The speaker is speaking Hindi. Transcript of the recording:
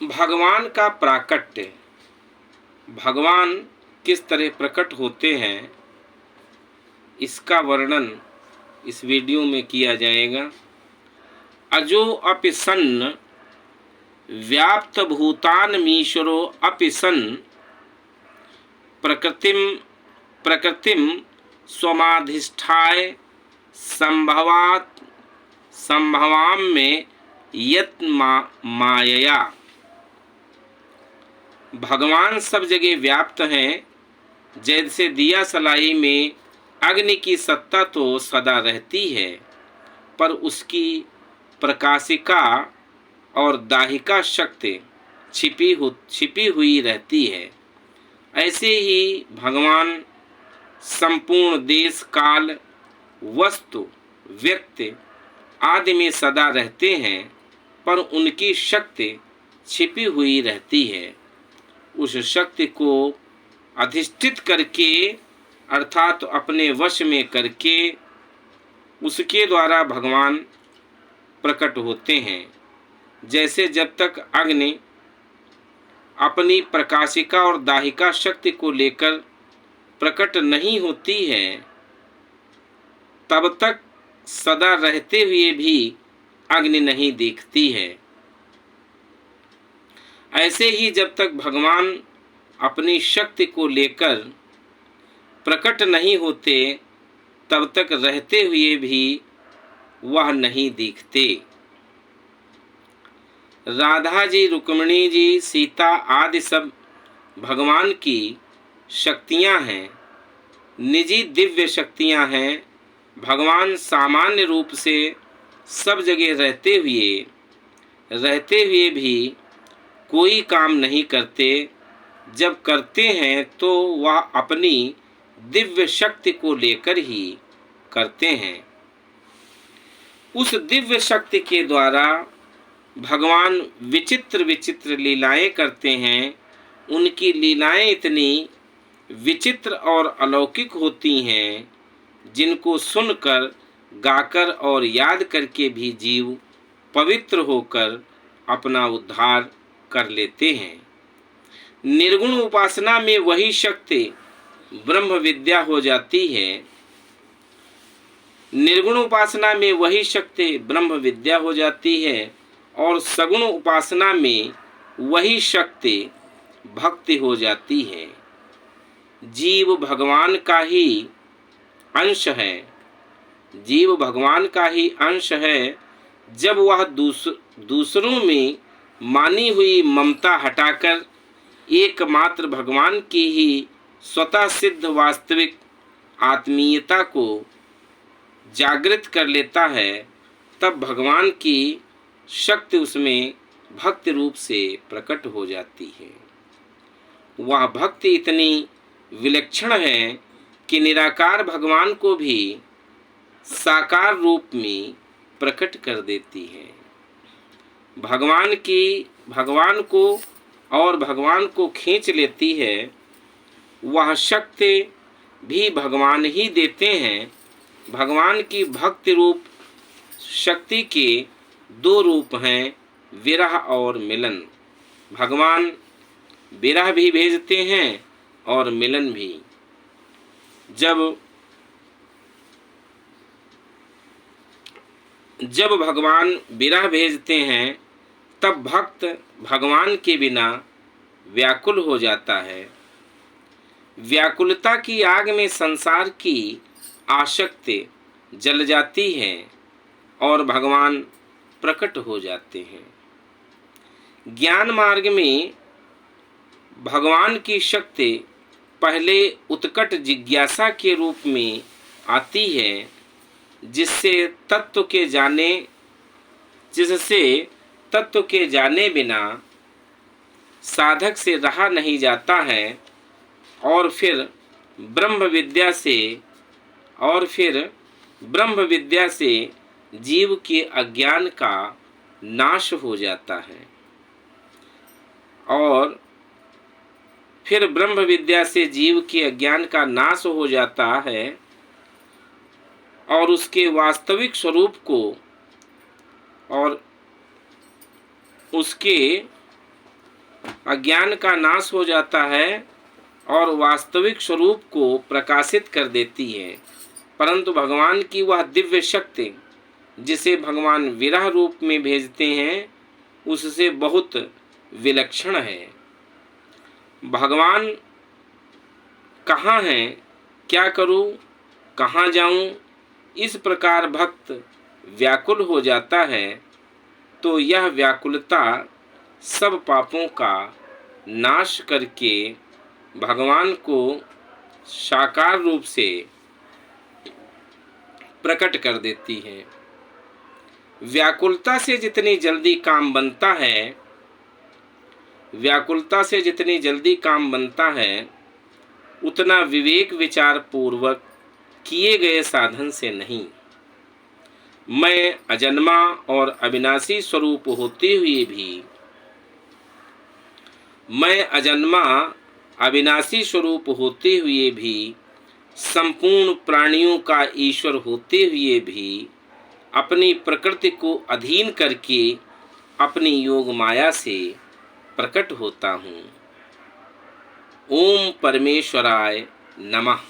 भगवान का प्राकट्य, भगवान किस तरह प्रकट होते हैं, इसका वर्णन इस वीडियो में किया जाएगा। अजो अपि सन् व्याप्त भूतानमीश्वरो अपि सन् प्रकृतिम स्वमाधिष्ठाय संभवाम में यत् मायया। भगवान सब जगह व्याप्त हैं। जैसे दिया सलाई में अग्नि की सत्ता तो सदा रहती है, पर उसकी प्रकाशिका और दाहिका शक्ति छिपी हुई रहती है। ऐसे ही भगवान संपूर्ण देश काल वस्तु व्यक्ति आदि में सदा रहते हैं, पर उनकी शक्ति छिपी हुई रहती है। उस शक्ति को अधिष्ठित करके अर्थात अपने वश में करके उसके द्वारा भगवान प्रकट होते हैं। जैसे जब तक अग्नि अपनी प्रकाशिका और दाहिका शक्ति को लेकर प्रकट नहीं होती है, तब तक सदा रहते हुए भी अग्नि नहीं दिखती है। ऐसे ही जब तक भगवान अपनी शक्ति को लेकर प्रकट नहीं होते, तब तक रहते हुए भी वह नहीं दिखते। राधा जी, रुक्मिणी जी, सीता आदि सब भगवान की शक्तियां हैं, निजी दिव्य शक्तियां हैं। भगवान सामान्य रूप से सब जगह रहते हुए भी कोई काम नहीं करते। जब करते हैं तो वह अपनी दिव्य शक्ति को लेकर ही करते हैं। उस दिव्य शक्ति के द्वारा भगवान विचित्र विचित्र लीलाएं करते हैं। उनकी लीलाएं इतनी विचित्र और अलौकिक होती हैं, जिनको सुनकर, गाकर और याद करके भी जीव पवित्र होकर अपना उद्धार कर लेते हैं। निर्गुण उपासना में वही शक्ति ब्रह्म विद्या हो जाती है। निर्गुण उपासना में वही शक्ति ब्रह्म विद्या हो जाती है और सगुण उपासना में वही शक्ति भक्ति हो जाती है। जीव भगवान का ही अंश है। जीव भगवान का ही अंश है। जब वह दूसरों में मानी हुई ममता हटाकर एकमात्र भगवान की ही स्वतः सिद्ध वास्तविक आत्मीयता को जागृत कर लेता है, तब भगवान की शक्ति उसमें भक्ति रूप से प्रकट हो जाती है। वह भक्ति इतनी विलक्षण है कि निराकार भगवान को भी साकार रूप में प्रकट कर देती है। भगवान को खींच लेती है। वह शक्ति भी भगवान ही देते हैं। भगवान की भक्ति रूप शक्ति के दो रूप हैं, विरह और मिलन। भगवान विरह भी भेजते हैं और मिलन भी। जब भगवान विरह भेजते हैं, तब भक्त भगवान के बिना व्याकुल हो जाता है। व्याकुलता की आग में संसार की आसक्ति जल जाती है और भगवान प्रकट हो जाते हैं। ज्ञान मार्ग में भगवान की शक्ति पहले उत्कट जिज्ञासा के रूप में आती है, जिससे तत्व के जाने बिना साधक से रहा नहीं जाता है, और फिर ब्रह्म विद्या से जीव के अज्ञान का नाश हो जाता है। और फिर ब्रह्म विद्या से जीव के अज्ञान का नाश हो जाता है और उसके वास्तविक स्वरूप को और उसके अज्ञान का नाश हो जाता है और वास्तविक स्वरूप को प्रकाशित कर देती है। परंतु भगवान की वह दिव्य शक्ति जिसे भगवान विरह रूप में भेजते हैं उससे बहुत विलक्षण है। भगवान कहाँ हैं, क्या करूं, कहाँ जाऊं, इस प्रकार भक्त व्याकुल हो जाता है तो यह व्याकुलता सब पापों का नाश करके भगवान को साकार रूप से प्रकट कर देती है। व्याकुलता से जितनी जल्दी काम बनता है, व्याकुलता से जितनी जल्दी काम बनता है उतना विवेक विचार पूर्वक किए गए साधन से नहीं। मैं अजन्मा और अविनाशी स्वरूप होते हुए भी, मैं अजन्मा अविनाशी स्वरूप होते हुए भी, संपूर्ण प्राणियों का ईश्वर होते हुए भी अपनी प्रकृति को अधीन करके अपनी योग माया से प्रकट होता हूँ। ओम परमेश्वराय नमः।